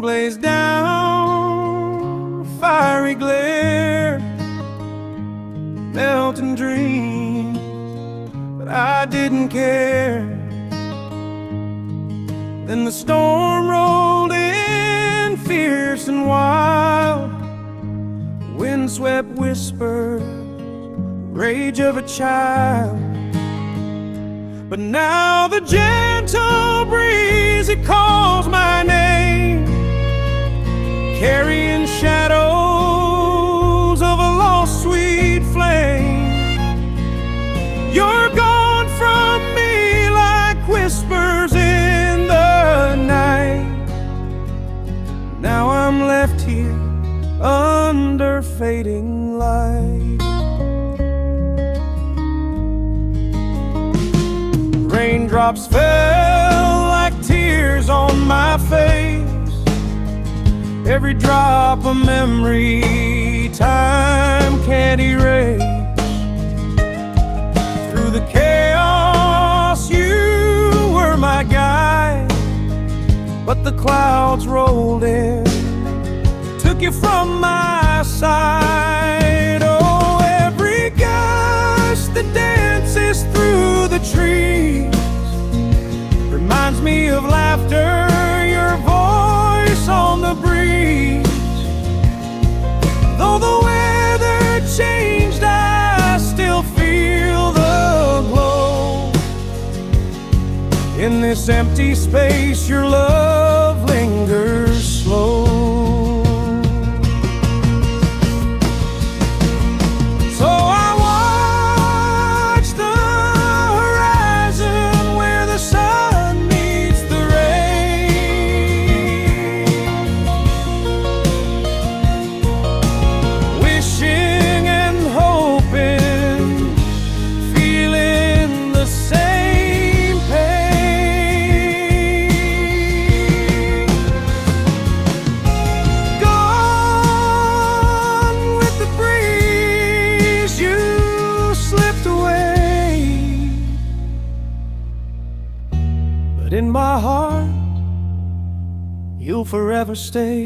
sun blazed down, a fiery glare, melting dream, but I didn't care. Then the storm rolled in, fierce and wild, windswept whispers, rage of a child. But now the gentle breeze, it calls my name, carrying shadows of a lost sweet flame. You're gone from me like whispers in the night. Now I'm left here under fading light. Raindrops fell like tears on my face, every drop a memory time can't erase. Through the chaos you were my guide, but the clouds rolled in, took you from my side. Oh, every gust that dances through the trees reminds me of laughter, your voice on the breeze. Though the weather changed, I still feel the glow. In this empty space, your love lingers slow. So I watch the horizon where the sun meets the rain, wishing and hoping, feeling the same pain. Gone with the breeze, you slipped away, but in my heart you'll forever stay.